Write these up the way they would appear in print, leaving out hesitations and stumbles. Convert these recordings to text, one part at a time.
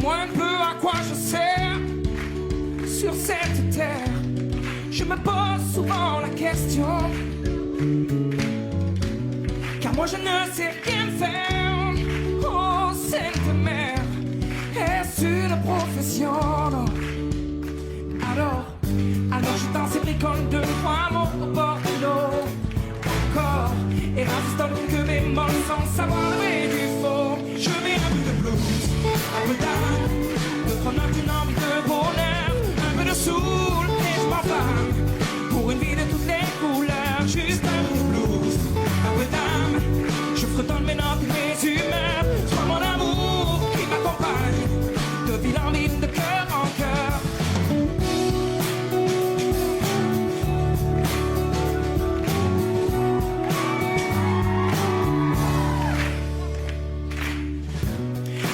Dis-moi un peu à quoi je sers sur cette terre. Je me pose souvent la question, car moi je ne sais rien faire. Oh Sainte Mère, est-ce une profession? Alors je danse et bricole de moi au bord de l'eau. Encore, et résistant que mes mots sans savoir le vrai du faux. Je mets un peu de blues, un peu d'âme, de promenade, une envie de bonheur, un peu de soul et je m'enflamme pour une vie de toutes les couleurs. Juste un peu de blues, un peu d'âme, je fredonne mes notes et mes humeurs. Sois mon amour qui m'accompagne de ville en ville, de cœur en cœur.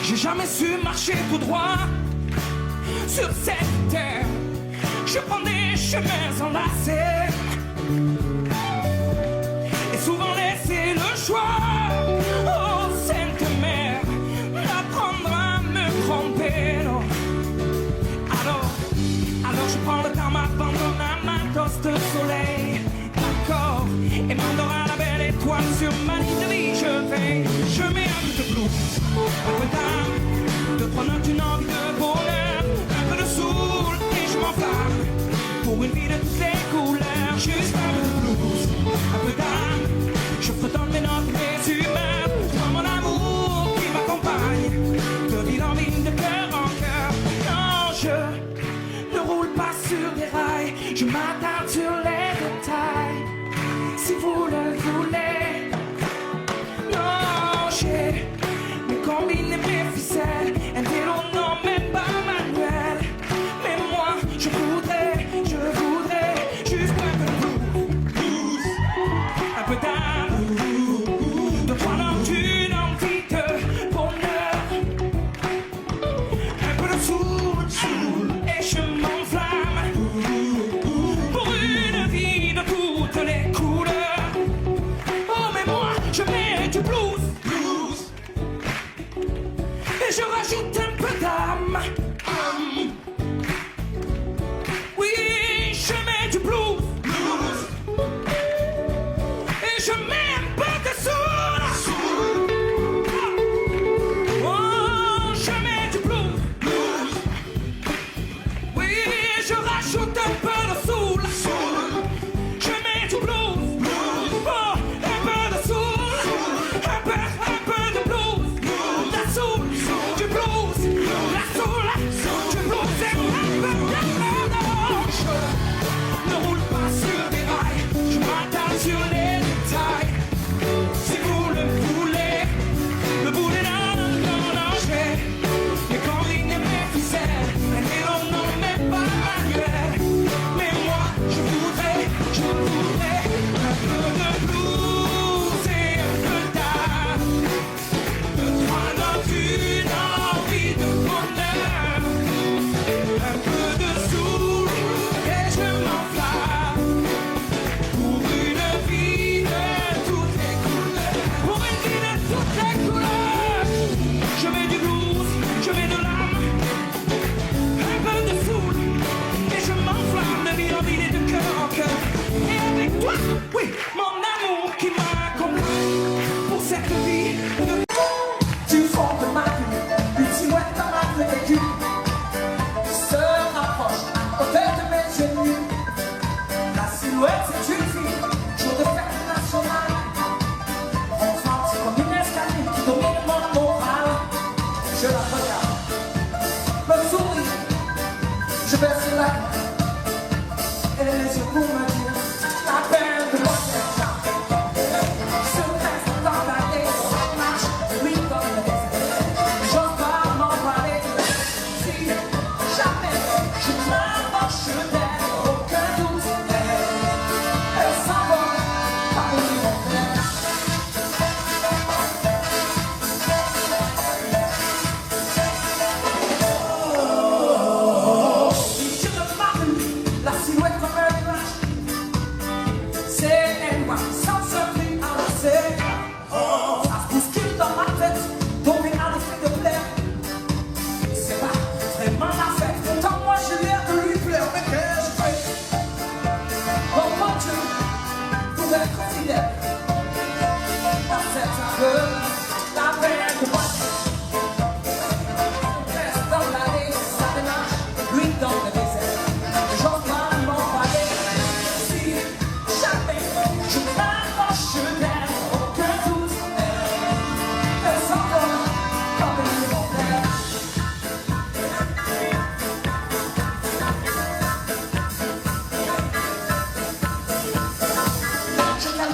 J'ai jamais su marcher tout droit sur cette terre. Je prends des chemins enlacés et souvent laisser le choix. Oh Sainte Mère, d'apprendre à me tromper. Non. Alors je prends le temps, m'abandonne à ma dose de soleil. D'accord, et m'endors à la belle étoile sur ma ligne de vie. Je mets un peu de blues, un peu d'âme, de prendre une envie de bonheur, un peu de soul et je m'enflamme pour une vie de toutes les couleurs. Juste un peu de blues, un peu d'âme, je fredonne mes notes, mes humeurs. Toi mon amour qui m'accompagne de ville en ville, de cœur en cœur. Non, je ne roule pas sur des rails, je m'attarde sur les détails. Si vous le voulez, non, j'ai mes combines et mes ficelles, un vélo, non, même pas manuel. Mais moi, je voudrais juste un peu de blues, un peu d'âme, de prendre une envie de bonheur, un peu de soul, et je m'enflamme pour une vie de toutes les couleurs. Oh mais moi, je mets du blues, et je rajoute un peu d'âme. Oui, je mets du blues, et je mets un peu de soul. Oh, je mets du blues, oui, je rajoute un peu de soul. Je mets du blues, oh, un peu de soul, un peu de blues, la soul, du blues, la soul, du blues et un peu de je ne roule pas sur des rails, je m'attarde sur les détails.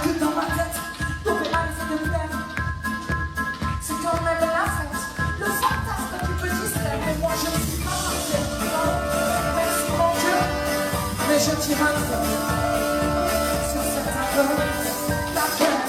que dans ma tête, l'opéra se déplaire. C'est quand même la fête, le fantasme qui peut distraire. Mais moi je ne suis pas merci mon Dieu, mais je t'y maintiens sur cette accord, la guerre.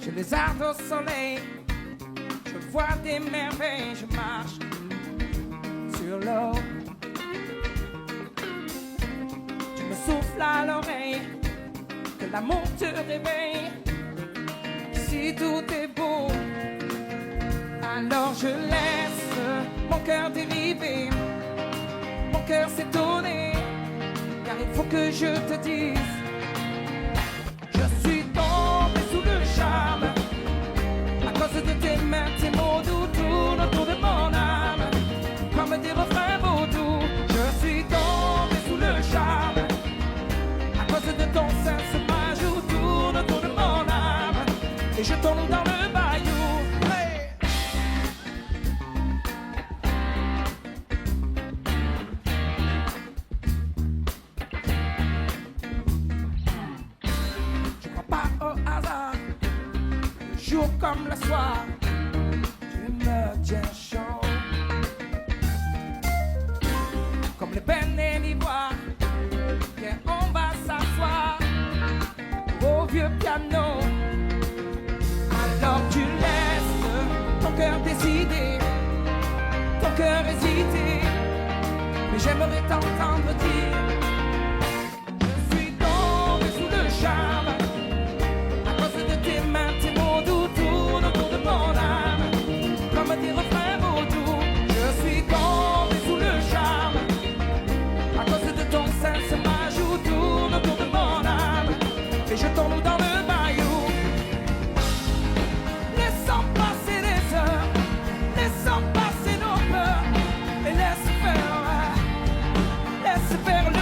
Je les arde au soleil, je vois des merveilles, je marche sur l'eau. Tu me souffles à l'oreille, que l'amour te réveille. Si tout est beau, alors je laisse mon cœur dériver, mon cœur s'étonner, car il faut que je te dise, je suis tombé sous le charme, à cause de tes mains, tes mots doux tournent autour de mon âme, comme des refrains vaudous. Je suis tombé sous le charme, à cause de ton sein, ce majou tourne autour de mon âme, et je tombe dans le bayou. Hey! Je crois pas au hasard, le jour comme le soir, tu me tiens chaud. Comme les peines et l'ivoire, viens on va s'asseoir au vieux piano. Alors tu laisses ton cœur décider, ton cœur hésiter, mais j'aimerais t'entendre dire, je suis tombé sous le charme, à cause de tes mains, tes mots doux tournent autour de mon âme, comme des refrains vaudous. Je suis tombé sous le charme, à cause de ton sein, ce majou tourne autour de mon âme, et je tombe dans le bayou. Laissons passer les heures, laissons passer nos peurs, et laisse faire le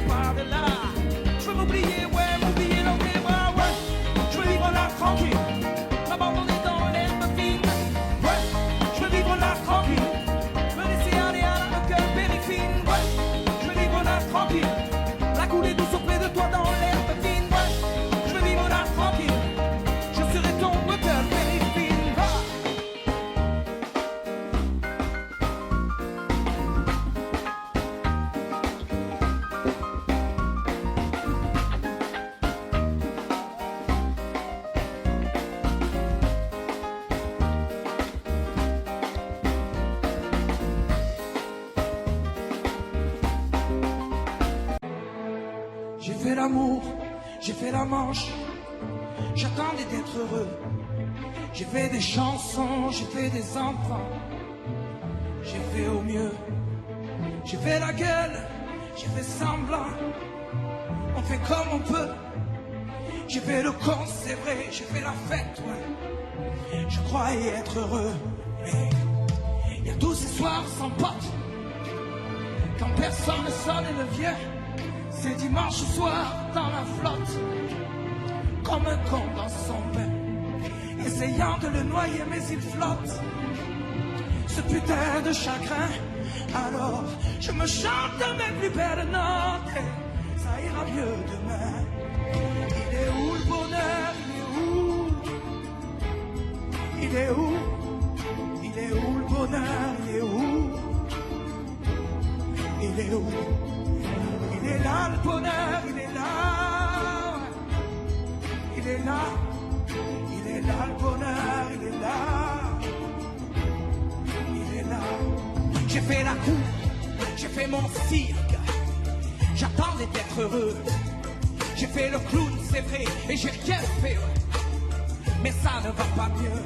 suis pas de là. Je veux m'oublier, ouais, m'oublier dans tes bras, ouais. Je veux vivre là tranquille, m'abandonner dans l'herbe fine. Ouais, je veux vivre là tranquille, me laisser aller à la cœur périfine. Ouais, je veux vivre là tranquille, la couler douce auprès de toi dans l'herbe fine. Ouais, je veux vivre là tranquille, je serai ton moteur périfine. Va. J'ai fait l'amour, j'ai fait la manche, j'attendais d'être heureux. J'ai fait des chansons, j'ai fait des enfants, j'ai fait au mieux. J'ai fait la gueule, j'ai fait semblant, on fait comme on peut. J'ai fait le con, c'est vrai, j'ai fait la fête, ouais. Je croyais être heureux, mais il y a tous ces soirs sans pote, quand personne ne sonne et ne vient. C'est dimanche soir dans la flotte, comme un con dans son bain, essayant de le noyer mais il flotte, ce putain de chagrin. Alors je me chante mes plus belles notes et ça ira mieux demain. Il est où le bonheur? Il est où? Il est où le bonheur? Il est où? Il est où? Il est là le bonheur, il est là. Il est là. Il est là le bonheur, il est là. Il est là. J'ai fait la cour, j'ai fait mon cirque. J'attendais d'être heureux. J'ai fait le clown, c'est vrai, et j'ai rien fait. Mais ça ne va pas mieux.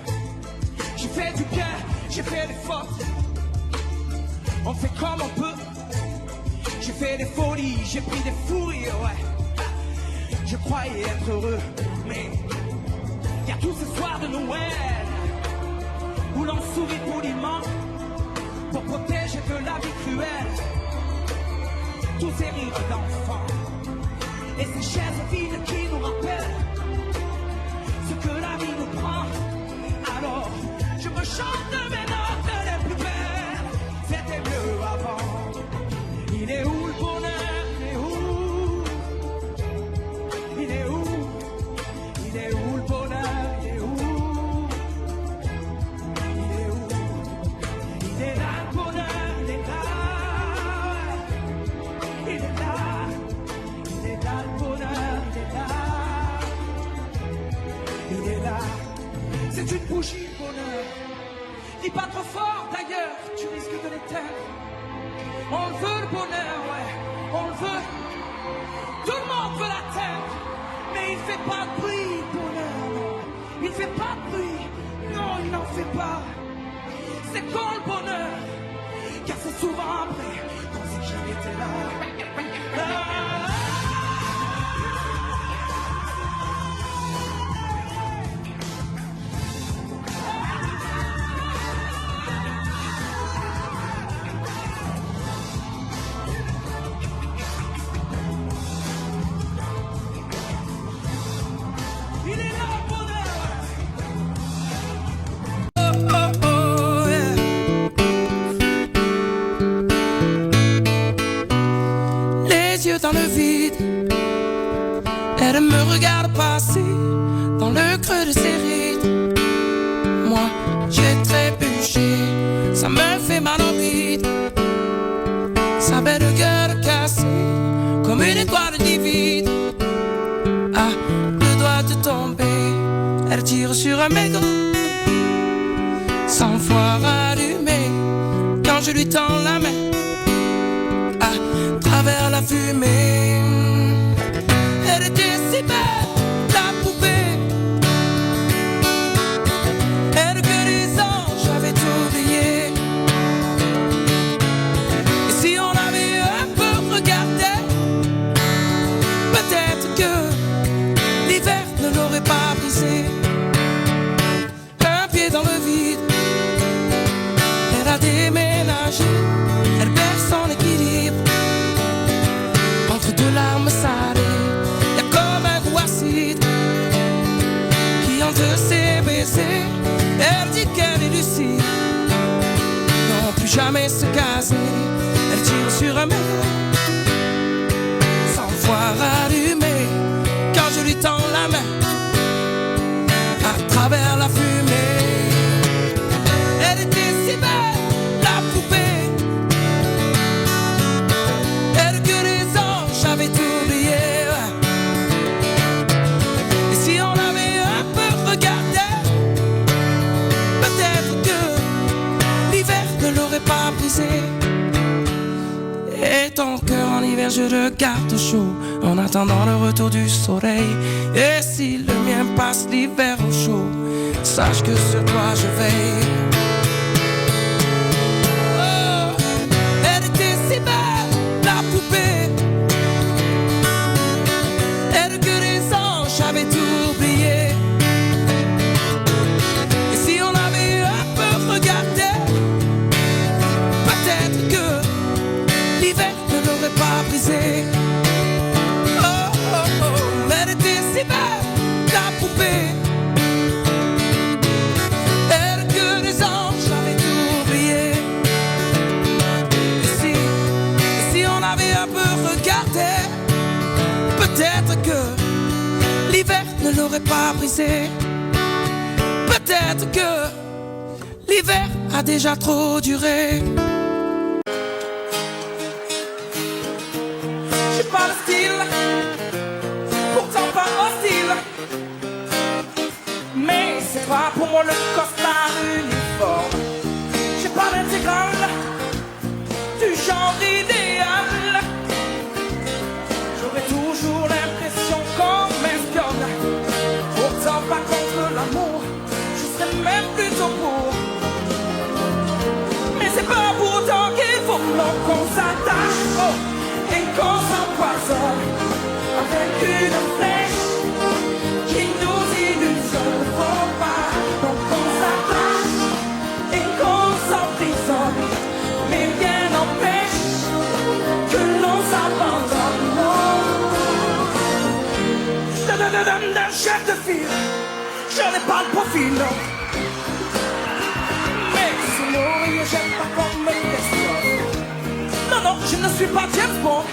J'ai fait du bien, j'ai fait des fautes. On fait comme on peut. J'ai fait des folies, j'ai pris des fous rires, ouais. Je croyais être heureux, mais il y a tous ces soirs de Noël où l'on sourit poliment pour protéger de la vie cruelle. Tous ces rires d'enfants et ces chaises vides qui nous rappellent ce que la vie nous prend. Alors je me chante mes notes les plus belles. C'était mieux avant. Il est où le bonheur? Il est où? Il est où? Il est où le bonheur? Il est où? Il est où? Il est là le bonheur, il est là. Il est là. Il est là le bonheur, il est là. Il est là. C'est une bougie le bonheur. Dis pas trop fort d'ailleurs, tu risques de l'éteindre. On le veut le bonheur, ouais, on le veut. Tout le monde veut l'atteindre, mais il fait pas de bruit, le bonheur, non. Il fait pas de bruit, non, il n'en fait pas. C'est con le bonheur, car c'est souvent après qu'on sait que jamais été là. Dans le vide, elle me regarde passer dans le creux de ses rides. Moi, j'ai trébuché, ça me fait mal au bide. Sa belle gueule cassée, comme une étoile divine. À deux doigts de tomber, elle tire sur un mégot, 100 fois rallumé. Quand je lui tends la main, travers la fumée, elle était si belle, la poupée, elle que les anges avaient oublié. Et si on avait un peu regardé, peut-être que l'hiver ne l'aurait pas brisé. Un pied dans le vide, elle a déménagé, elle perd son équilibre entre deux de larmes salées. Y'a comme un goût acide qui entre ses baisers. Elle dit qu'elle est lucide, non plus jamais se caser. Elle tire sur un mur sans voir allumer. Quand je lui tends la main à travers la fumée, elle était si belle, la poupée, elle que les anges avaient oublié. Et si on avait un peu regardé, peut-être que l'hiver ne l'aurait pas brisé. Et ton cœur en hiver je le garde chaud en attendant le retour du soleil. Et si le mien passe l'hiver au chaud, sache que sur toi je veille. Oh, elle était si belle, la poupée, elle que les anges avaient oublié. Et si on avait un peu regardé, peut-être que l'hiver ne l'aurait pas brisé. Oh, oh, oh, elle était si belle, la poupée, elle que les anges avaient oublié. Et si on avait un peu regardé, peut-être que l'hiver ne l'aurait pas brisé. Peut-être que l'hiver a déjà trop duré. J'ai pas le style, pourtant pas hostile, mais c'est pas pour moi le costard uniforme. J'ai pas l'intégrale du genre idéal. J'aurais toujours l'impression qu'on m'espionne. Pourtant pas contre l'amour, je serais même plutôt pour. Mais c'est pas pour autant qu'il faut qu'on s'attache, oh, et qu'on s'empoisonne avec une flèche qui nous illusionne. Faut pas donc qu'on s'attache et qu'on s'emprisonne, mais rien n'empêche que l'on s'abandonne. D'un chef de file, j'en ai pas le profil, non. Mais sous l'oreiller, j'aime pas qu'on me questionne. Non, non, je ne suis pas James Bond,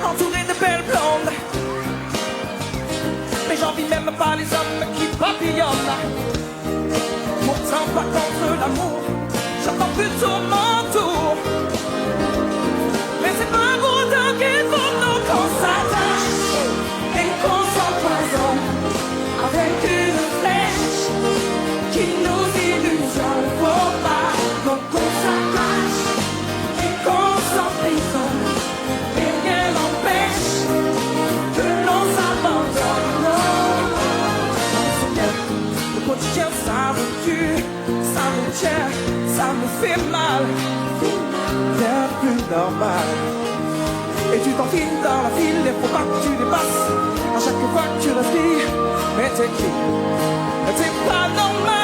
entouré de belles blondes. Mais j'envie même pas les hommes qui papillonnent. Pourtant pas contre l'amour, j'attends plutôt mon tour. Mais c'est pas pour autant qu'il faut nous qu'on s'attache et qu'on s'empoisonne avec une flèche qui nous illusionne. Faut pas donc qu'on s'attache et qu'on s'emprisonne, mais rien n'empêche que l'on s'abandonne. Non, c'est bien, le quotidien ça me tue, ça me tient, ça me fait mal, bien plus normal. Et tu t'enfiles dans la file, il faut pas que tu dépasses à chaque fois que tu respires. Mais t'es qui? C'est pas normal.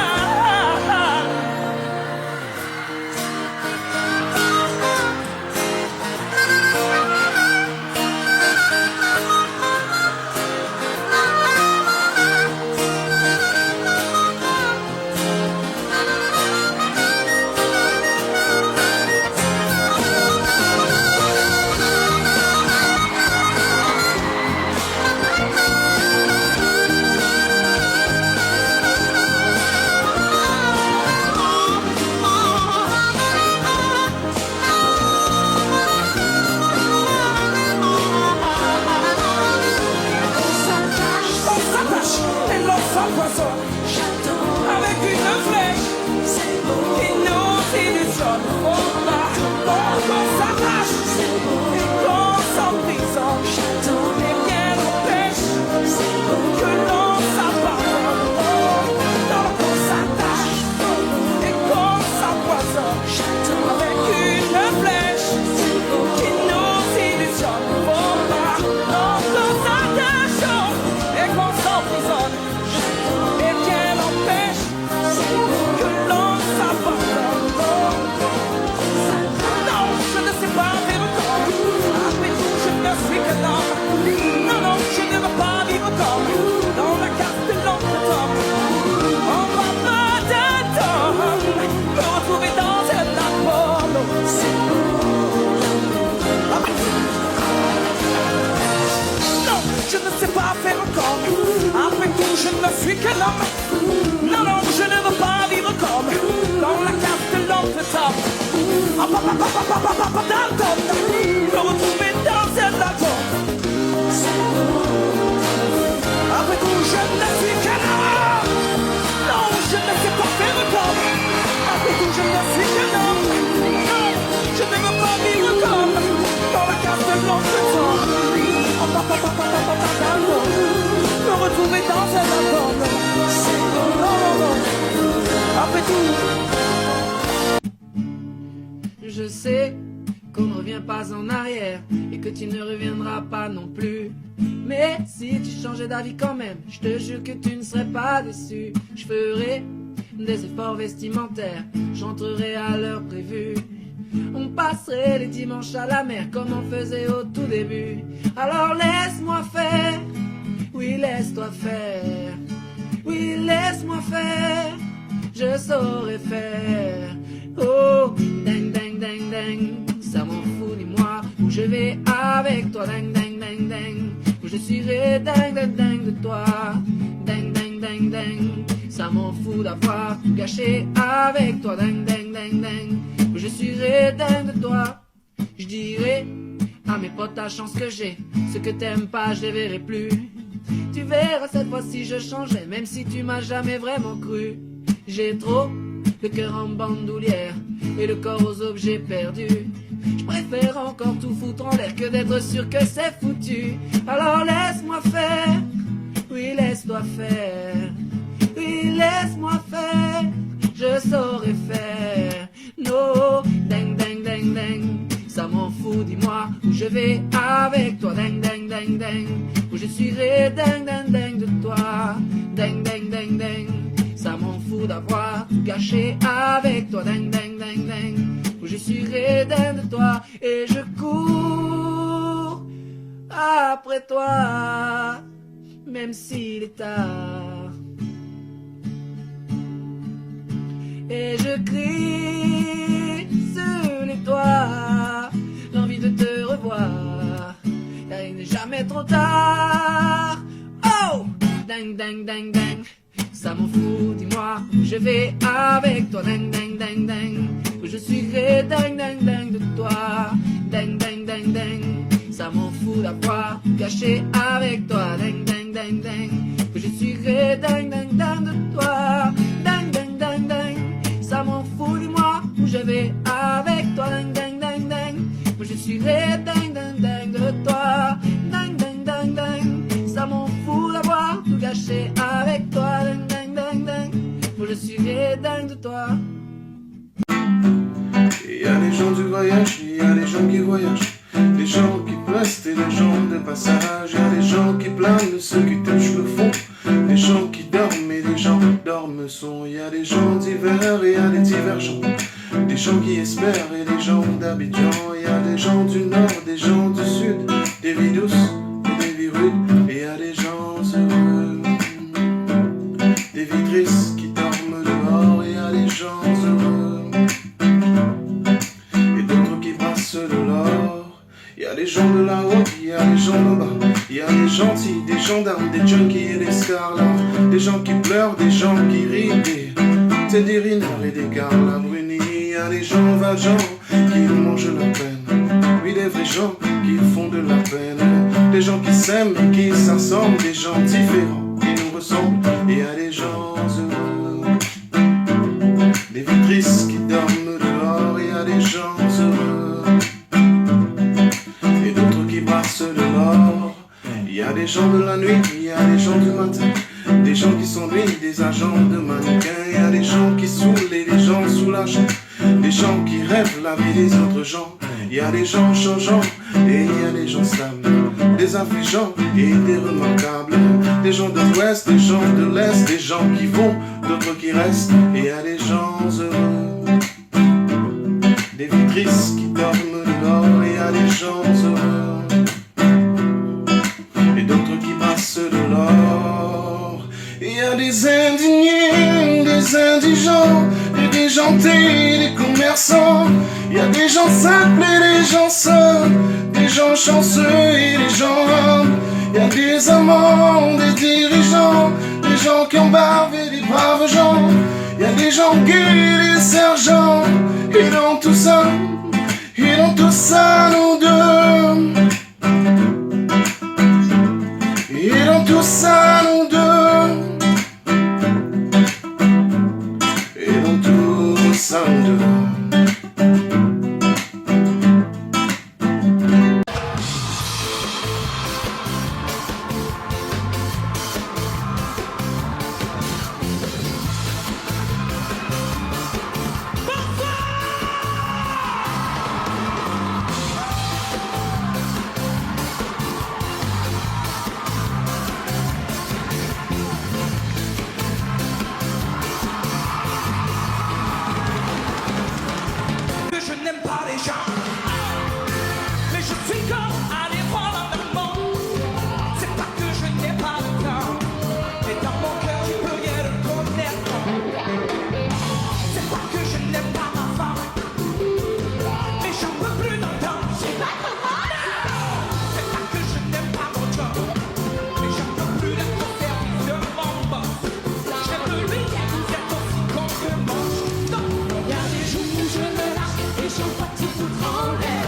Non, non, je ne veux pas vivre comme dans la carte de l'oncle Tom. On va pas d'attendre me retrouver dans un Apollo. C'est non, je ne sais pas faire comme. Après tout, je ne suis qu'un homme. Non, non, je ne veux pas vivre comme dans la carte de l'oncle Tom. Me retrouver dans un album. Après tout, je ne suis qu'un homme. Non, je ne sais pas faire comme. Après tout, je ne suis qu'un homme. Non, je ne veux pas vivre comme dans la carte de l'oncle Tom. Me retrouver dans un album. Non, non, non. Après tout. Je sais qu'on ne revient pas en arrière et que tu ne reviendras pas non plus. Mais si tu changeais d'avis quand même, je te jure que tu ne serais pas déçu. Je ferai des efforts vestimentaires, j'entrerai à l'heure prévue. On passerait les dimanches à la mer comme on faisait au tout début. Alors laisse-moi faire, oui laisse-toi faire. Oui laisse-moi faire, je saurais faire. Oh, ding ding ding ding, ça m'en fout, dis-moi où je vais avec toi, ding ding ding ding, où je suivrai ding ding ding de toi, ding ding ding ding, ça m'en fout d'avoir tout gâché avec toi, ding ding ding ding, où je suivrai ding de toi, je dirai à mes potes ta chance que j'ai, ce que t'aimes pas je les verrai plus, tu verras cette fois-ci je changerai, même si tu m'as jamais vraiment cru, j'ai trop le cœur en bandoulière et le corps aux objets perdus. Je préfère encore tout foutre en l'air que d'être sûr que c'est foutu. Alors laisse-moi faire, oui laisse-toi faire. Oui laisse-moi faire, je saurais faire. No, ding ding ding ding, ça m'en fout, dis-moi où je vais avec toi. Ding ding ding ding, où je suivrai ding ding ding de toi. Ding ding ding ding, ça m'en fout d'avoir tout gâché avec toi, ding ding ding ding, où je suis dingue de toi et je cours après toi, même s'il est tard. Et je crie sur les toits, l'envie de te revoir, car il n'est jamais trop tard. Oh, ding ding ding ding, ça m'en fout, dis-moi où je vais avec toi, ding ding ding ding, où je suivrai ding ding ding de toi, ding ding ding ding, ça m'en fout d'avoir tout gâché avec toi, ding ding ding ding, où je suivrai ding ding ding de toi, ding ding ding ding, ça m'en fout, dis-moi où je vais avec toi, ding ding ding ding, où je suivrai ding ding ding de toi, ding ding ding ding, ça m'en fout d'avoir tout gâché avec toi, ding ding ding ding, où je suivrai dingue de toi. Il y a les gens du voyage, il y a les gens qui voyagent, les gens qui restent et les gens de passage. Il y a les gens qui planent, ceux qui touchent le fond, les gens qui dorment et les gens qui dorment sont. Il y a des gens d'hiver et il y a des divergents, des gens qui espèrent et des gens d'Abidjan. Il y a des gens du nord, des gens du sud, des vies douces et des vies rudes. Et il y a des gens heureux, des vies tristes qui dorment dehors. Et il y a des gens heureux et d'autres qui brassent de l'or. Il y a des gens de là-haut, il y a des gens de bas. Il y a des gentils, des gendarmes, des junkies et des scarlats, des gens qui pleurent, des gens qui rient, des tédérineurs et des Carla Bruni. Il y a des gens valjean qui mangent leur peine, oui des vrais gens qui font de la peine, des gens qui s'aiment et qui s'assemblent, des gens différents qui nous ressemblent. Et il y a des gens heureux, des vies tristes qui dorment dehors. Il y a des gens heureux et d'autres qui brassent de l'or. Il y a des gens de la nuit, il y a des gens du matin, des gens qui s'ennuient, des agents de mannequins. Il y a des gens qui saoulent et des gens soulagés, des gens qui rêvent la vie des autres gens. Il y a des gens changeants et il y a des gens stables, des affligeants et des remarquables, des gens de l'ouest, des gens de l'est, des gens qui vont, d'autres qui restent. Et il y a des gens heureux, des vies tristes qui dorment dehors. Et il y a des gens heureux chassent de l'or. Il y a des indignés, des indigents, et des gentils, des commerçants. Il y a des gens simples et des gens seuls, des gens chanceux et des gens humbles. Il y a des amants, des dirigeants, des gens qui embavent et des braves gens. Il y a des gens gays et des sergents, et dans tout ça, nous deux. Et dans tout ça, nous deux. Et dans tout ça, nous deux. Je n'aime pas les gens, mais je suis comme aller voir dans le monde. C'est pas que je n'ai pas le temps, mais dans mon cœur tu peux rien reconnaître. C'est pas que je n'aime pas ma femme, mais j'en peux plus d'entendre. C'est pas que je n'aime pas mon job, mais j'en peux plus d'être au service de mon boss. J'aime le lui, vous êtes aussi con que moi. Il y a des jours où je me lâche et je vois tout foutre en l'air.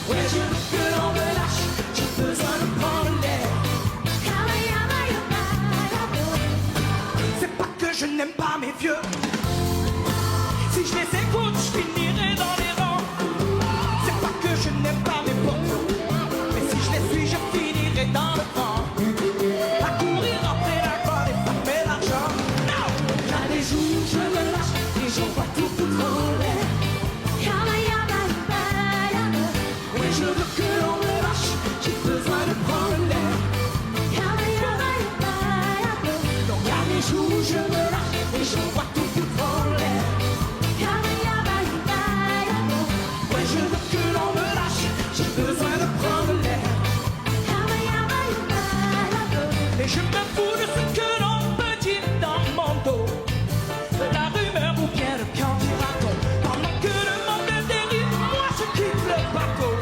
Ouais, je veux que l'on me lâche, j'ai besoin de prendre l'air. C'est pas que je n'aime pas mes vieux. Si je les écoute, je finirai dans les rangs. C'est pas que je n'aime pas mes potes, mais si je les suis, je finirai dans le vent. À courir après la gloire et farmer l'argent. No! Il y a des jours où je me lâche et je vois tout foutre en l'air. Ouais, je veux que l'on me lâche, j'ai besoin de prendre l'air. Donc il y a des jours où je me lâche et je vois tout foutre en l'air. Ouais, je veux que l'on me lâche, j'ai besoin de prendre l'air. Et je me fous de ce que l'on peut dire dans mon dos, de la rumeur ou bien le candidaton. Pendant que le monde dérive, moi je quitte le bateau.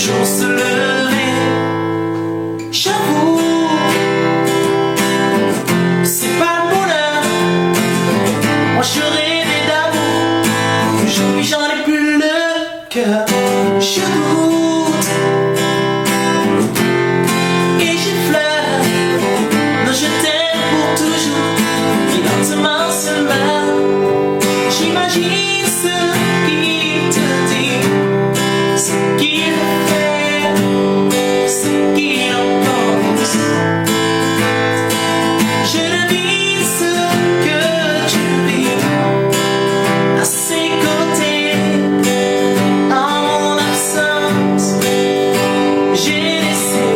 jour se lever. J'avoue, c'est pas le bonheur. Moi je rêvais d'amour. Aujourd'hui j'en ai plus le cœur. Je goûte et j'effleure. Non, je t'aime pour toujours. Et lentement seulement, j'imagine ce qu'il te dit, ce qu'il fait, ce qu'il en pense. Je devine ce que tu vis à ses côtés, en mon absence. J'ai laissé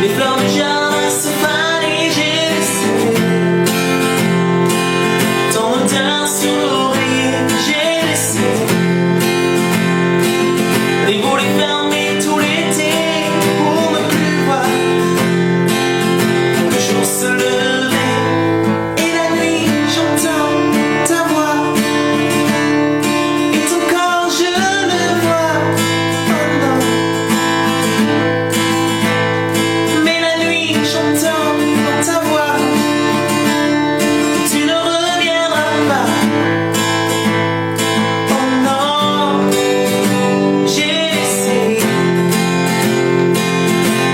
les fleurs de jardin se faner, j'ai laissé ton odeur sur l'oreille, j'ai laissé les volets fermés tout l'été pour ne plus voir le jour se lever. Et la nuit j'entends ta voix et ton corps je le vois. Oh non. Mais la nuit j'entends ta voix, tu ne reviendras pas. Oh non. J'ai laissé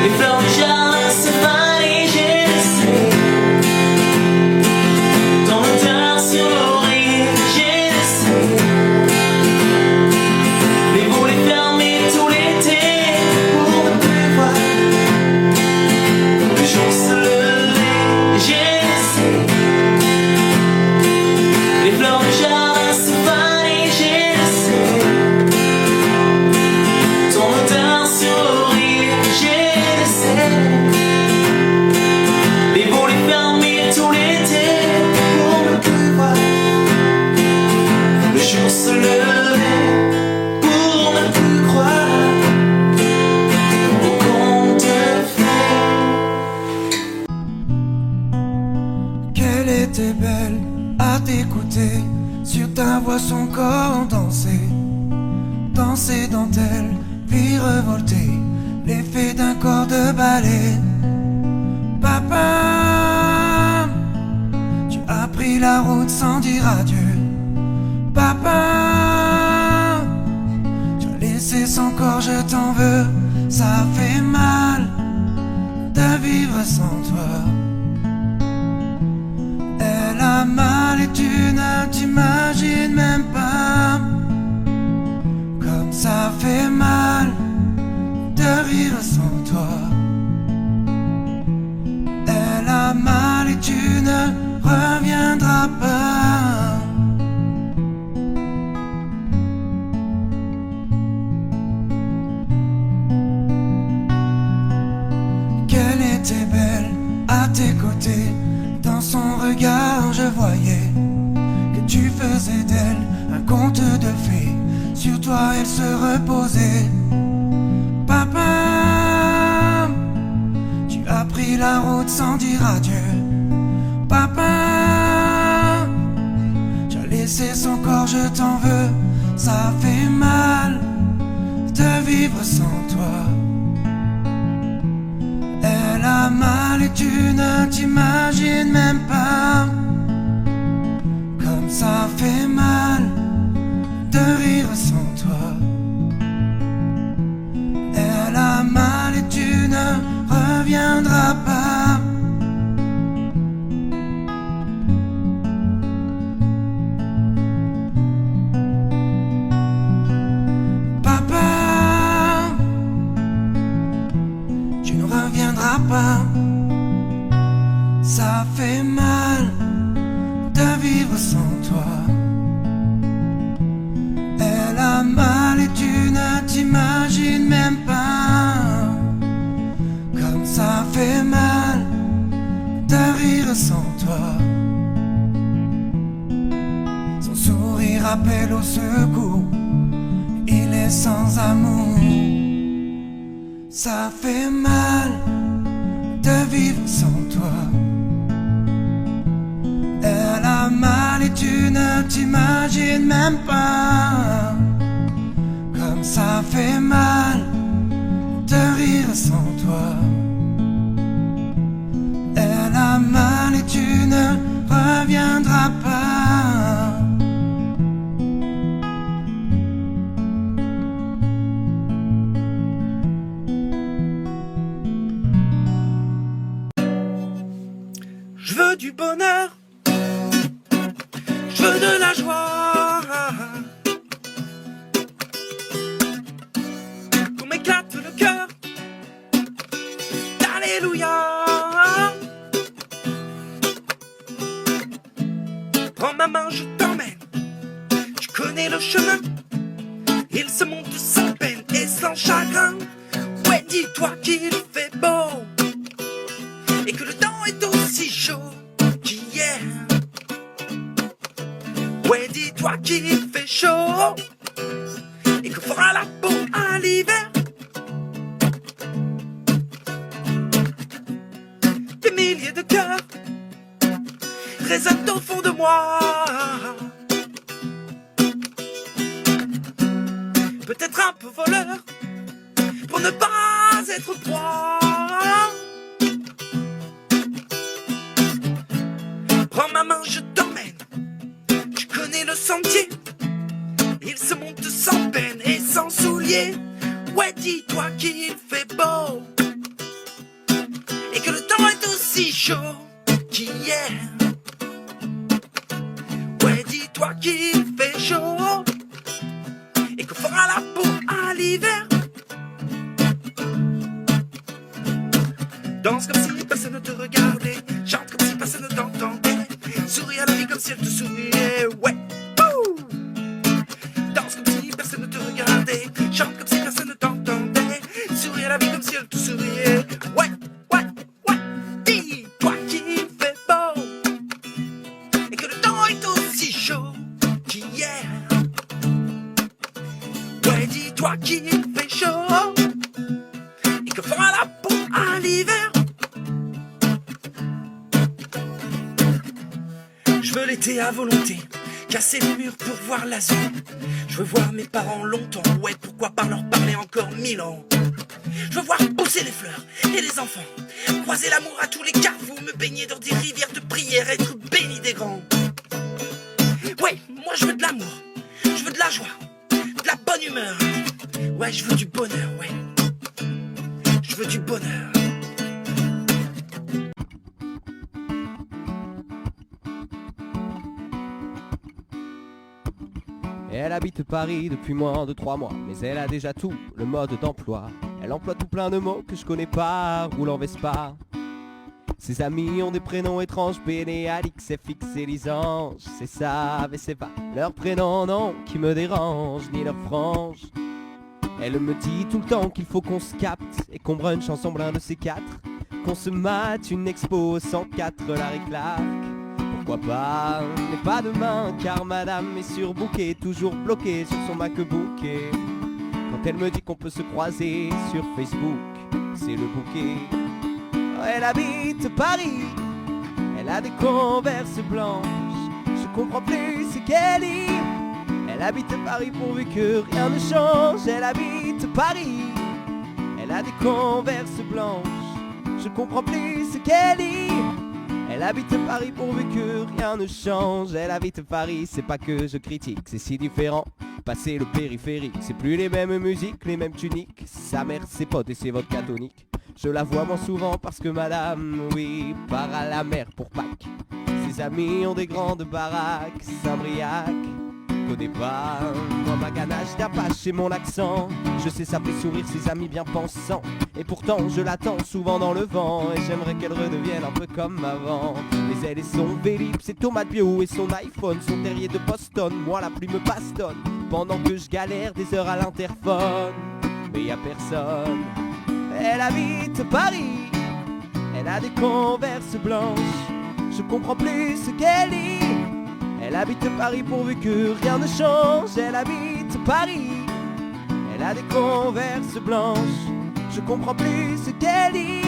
les fleurs du jardin se faner, j'ai laissé ton odeur sur l'oreille, j'ai laissé les volets fermés tout l'été pour ne plus voir le jour se lever. J'ai laissé les fleurs du jardin se faner, j'ai laissé ton odeur sur l'oreille, j'ai laissé les volets fermés tout l'été pour ne plus voir le jour se lever, pour ne plus croire au conte de fées. Qu'elle était belle à t'écouter, sur ta voix son corps danser, danser dentelle, puis revolter, l'effet d'un corps de ballet. Papa, tu as pris la route sans dire adieu. Papa, tu as laissé son corps, je t'en veux, ça fait mal de vivre sans toi. Elle a mal et tu ne t'imagines même pas comme ça fait mal de vivre sans toi. Elle a mal et tu ne reviendras pas. Qu'elle était belle à tes côtés, dans son regard je voyais que tu faisais d'elle un conte de fées. Sur toi elle se reposait. Papa, tu as pris la route sans dire adieu. Papa, tu as laissé son corps, je t'en veux, ça fait mal de vivre sans toi. Elle a mal et tu ne t'imagines même pas comme ça fait mal de vivre sans toi. Elle a mal et tu ne reviendras pas. Papa, tu ne reviendras pas. Ça fait mal de vivre sans toi. Elle a mal et tu ne t'imagines même pas comme ça fait mal de rire sans toi. Son sourire appelle au secours, il est sans amour. Ça fait mal de vivre sans toi. Elle a mal et tu ne t'imagines même pas comme ça sans toi. Elle a mal et tu ne reviendras pas. Je veux du bonheur, je veux de la joie, qu'on m'éclate le cœur, d'alléluia. Prends ma main, je t'emmène, tu connais le chemin, il se monte sans peine et sans chagrin. Ouais, dis-toi qu'il fait beau et que le temps est aussi chaud qu'hier. Ouais, dis-toi qu'il fait chaud et que fera la peau à l'hiver. Des milliers de cœurs résonnent au fond de moi. Peut-être un peu voleur pour ne pas être proie. Prends ma main, je t'emmène, tu connais le sentier, il se monte sans peine et sans souliers. Ouais, dis-toi qu'il fait beau et que le temps est aussi chaud qu'hier. Ouais, dis-toi qu'il fait chaud et que fera la peau à l'hiver. Danse comme si personne ne te regardait, chante comme si personne ne t'entendait, souris à la vie comme si elle te souriait, ouais. Wouh! Danse comme si personne ne te regardait, chante comme si personne ne t'entendait, souris à la vie comme si elle te souriait, ouais, ouais, ouais. Dis-toi qu'il fait beau et que le temps est aussi chaud qu'hier. Ouais, dis-toi qu'il fait chaud et que fera la peau à l'hiver. Je veux l'été à volonté, casser les murs pour voir l'azur. Je veux voir mes parents longtemps, ouais, pourquoi pas leur parler encore 1000 ans. Je veux voir pousser les fleurs et les enfants, croiser l'amour à tous les carrefours, me baigner dans des rivières de prière, être béni des grands. Ouais, moi je veux de l'amour, je veux de la joie, de la bonne humeur. Ouais, je veux du bonheur, ouais. Je veux du bonheur. Elle habite Paris depuis moins de 3 mois, mais elle a déjà tout, le mode d'emploi. Elle emploie tout plein de mots que je connais pas, roule en Vespa. Ses amis ont des prénoms étranges, Béné, Alix, FX et Lisange. C'est ça, mais c'est pas leur prénom, non, qui me dérange, ni leur frange. Elle me dit tout le temps qu'il faut qu'on se capte et qu'on brunch ensemble un de ces 4. Qu'on se mate une expo 104, Larry Clark. Pourquoi pas, mais pas demain, car madame est surbookée, toujours bloquée sur son MacBook. Et quand elle me dit qu'on peut se croiser sur Facebook, c'est le bouquet. Elle habite Paris, elle a des Converse blanches, je comprends plus ce qu'elle dit. Elle habite Paris pourvu que rien ne change. Elle habite Paris, elle a des Converse blanches, je comprends plus ce qu'elle dit. Elle habite Paris pourvu que rien ne change. Elle habite Paris, c'est pas que je critique, c'est si différent. Passer le périphérique, c'est plus les mêmes musiques, les mêmes tuniques. Sa mère, ses potes et ses vodka toniques. Je la vois moins souvent parce que madame, oui, part à la mer pour Pâques. Ses amis ont des grandes baraques, Saint-Briac. Connais pas, moi ma ganache d'Apache et mon accent. Je sais ça fait sourire ses amis bien pensants. Et pourtant je l'attends souvent dans le vent. Et j'aimerais qu'elle redevienne un peu comme avant. Mais elle et son Vélib, ses tomates bio et son iPhone, son terrier de Boston. Moi la plume me bastonne pendant que je galère des heures à l'interphone. Mais y a personne. Elle habite Paris, elle a des Converse blanches, je comprends plus ce qu'elle dit. Elle habite Paris pourvu que rien ne change. Elle habite Paris, elle a des Converse blanches, je comprends plus ce qu'elle dit.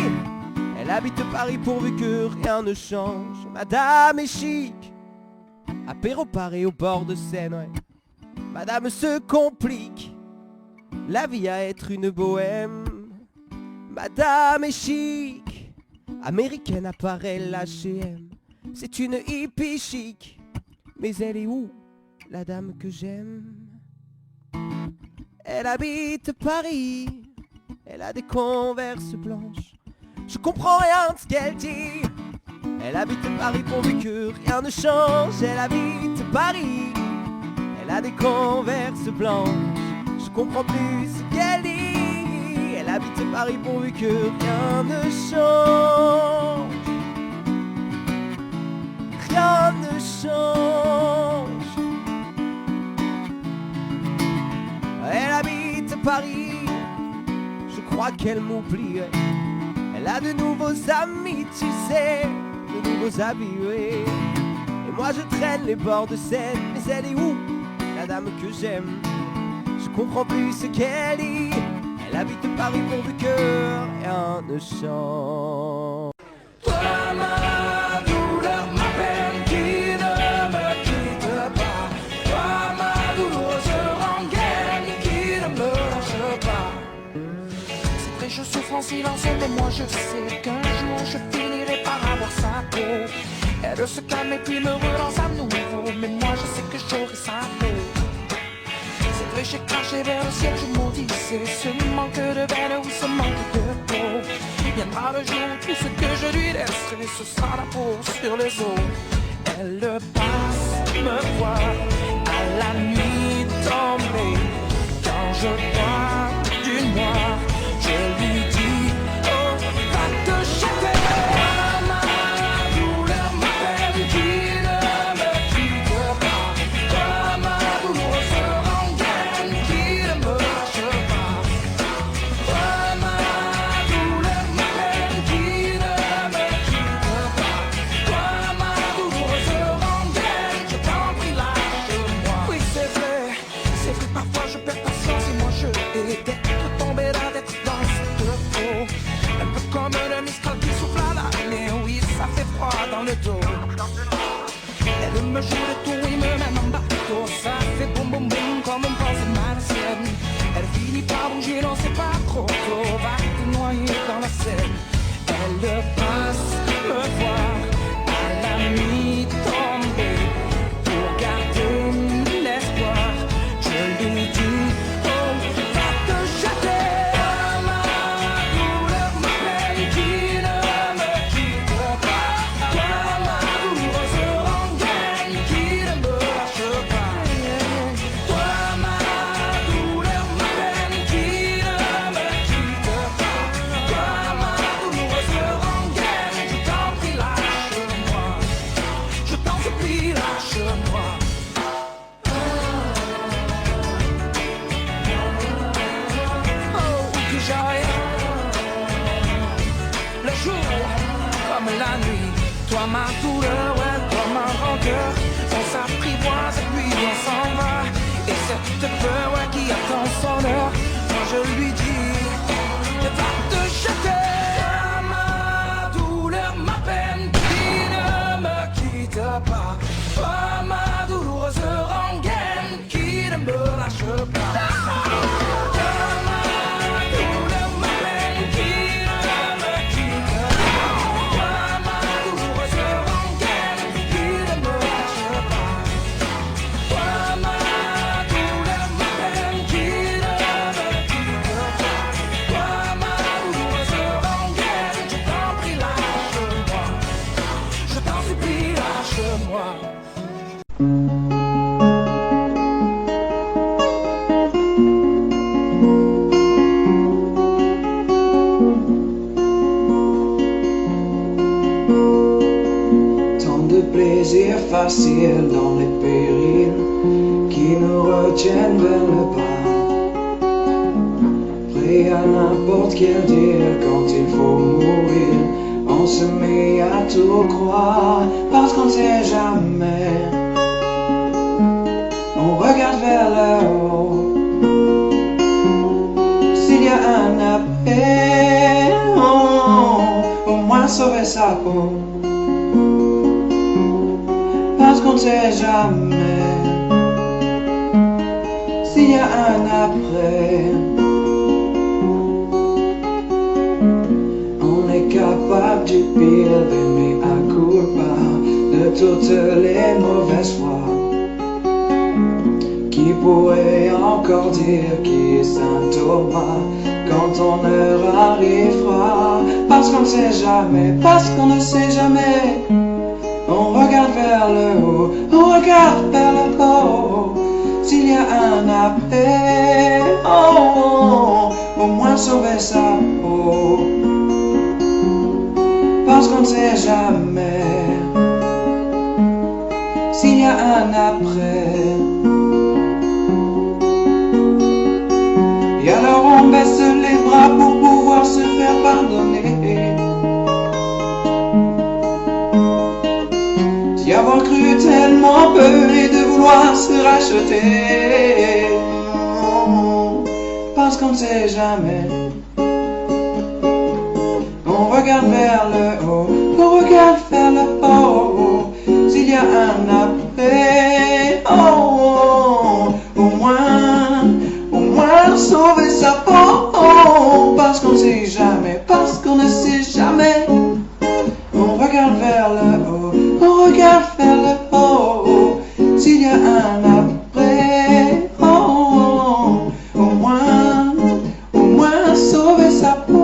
Elle habite Paris pourvu que rien ne change. Madame est chic, apéro Paris au bord de Seine, ouais. Madame se complique la vie à être une bohème. Madame est chic, américaine apparaît l'H&M. C'est une hippie chic, mais elle est où, la dame que j'aime? Elle habite Paris, elle a des Converse blanches. Je comprends rien de ce qu'elle dit. Elle habite Paris pourvu que rien ne change. Elle habite Paris, elle a des Converse blanches. Je comprends plus ce qu'elle dit. Elle habite Paris pourvu que rien ne change. Rien ne change. Elle habite Paris, je crois qu'elle m'oublierait. Elle a de nouveaux amis, tu sais, de nouveaux habits, oui. Et moi je traîne les bords de Seine. Mais elle est où, la dame que j'aime? Je comprends plus ce qu'elle dit. Elle habite Paris pourvu que rien ne change. Toi ma douleur, ma peine qui ne me quitte pas. Toi ma douloureuse rengaine qui ne me lâche pas. C'est vrai, je souffre en silence, mais moi je sais qu'un jour je finirai par avoir sa peau. Elle se calme et puis me relance à nouveau. Mais moi je sais que j'aurai sa peau. C'est vrai, j'ai craché vers le ciel, je maudissais ce manque de veine, oui, ce manque de peau. Viendra le jour où tout ce que je lui laisserai, ce sera la peau sur les os. Elle passe me voir à la nuit tombée. Quand je vois du noir, je lui dis, oh, va te jeter. Ma douleur, ma peine qui ne me quitte pas. Toi, ma douloureuse rengaine qui ne me lâche pas. Toi, ma douleur, ma peine qui ne me quitte pas. Toi, ma douloureuse rengaine, je t'en prie, lâche-moi. Oui, c'est vrai, parfois je perds patience et moi je hais d'être tombé là, d'être dans cette peau. Un peu comme le mistral qui souffle à l'année, oui, ça fait froid dans le dos. Elle me joue de tout, il me mène en bateau. Ça fait boum boum boum comme une pensée malsaine. Elle finit par bouger, non c'est pas trop tôt. Va te noyer dans la Seine. Elle passe me voir à la nuit tombée. Pour garder l'espoir, je lui dis, oh, va te jeter. Ma douleur, ma peine qui ne me quitte pas. Toi, ma douloureuse rengaine qui ne me lâche pas. Toi, ma douleur, ma peine qui ne me quitte pas. Toi, ma douloureuse rengaine, je t'en prie, lâche-moi. Je t'en supplie, lâche-moi. Oh, que j'aille le jour comme la nuit. Toi ma douleur, ouais, toi ma rancœur. On s'apprivoise et puis on s'en va. Et cette peur, ouais, qui attend son heure. Moi je lui dis, va te jeter. Ma douleur, ma peine qui ne me quitte pas. Toi ma douloureuse rengaine qui ne me lâche pas. Plaisir facile dans les périls qui nous retiennent vers le bas. Prêt à n'importe quel deal quand il faut mourir. On se met à tout croire parce qu'on sait jamais. On regarde vers le haut. S'il y a un appel, au moins sauver sa peau. Parce qu'on ne sait jamais s'il y a un après. pire de mea culpa, de toutes les mauvaises fois. Qui pourrait encore dire qui est Saint Thomas quand ton heure arrivera? Parce qu'on ne sait jamais, parce qu'on ne sait jamais. On regarde vers le haut, on regarde vers le haut. S'il y a un après, au moins sauver sa peau. Parce qu'on ne sait jamais s'il y a un après. Et alors on baisse les bras pour pouvoir se faire pardonner. D'y avoir cru tellement peu et de vouloir se racheter. Parce qu'on ne sait jamais. On regarde vers le haut, on regarde vers le haut. S'il y a un après, au moins sauver sa peau. Parce qu'on ne sait jamais, parce qu'on ne sait jamais. On regarde vers le haut, on regarde vers le haut. S'il y a un après, au moins sauver sa peau.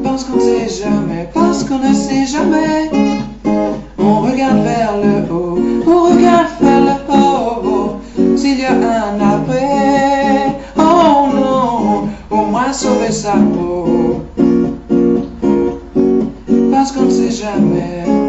Parce qu'on ne sait jamais, parce qu'on ne sait jamais. On regarde vers le haut, on regarde vers le haut. S'il y a un après, non, au moins sauver sa peau. Parce qu'on ne sait jamais.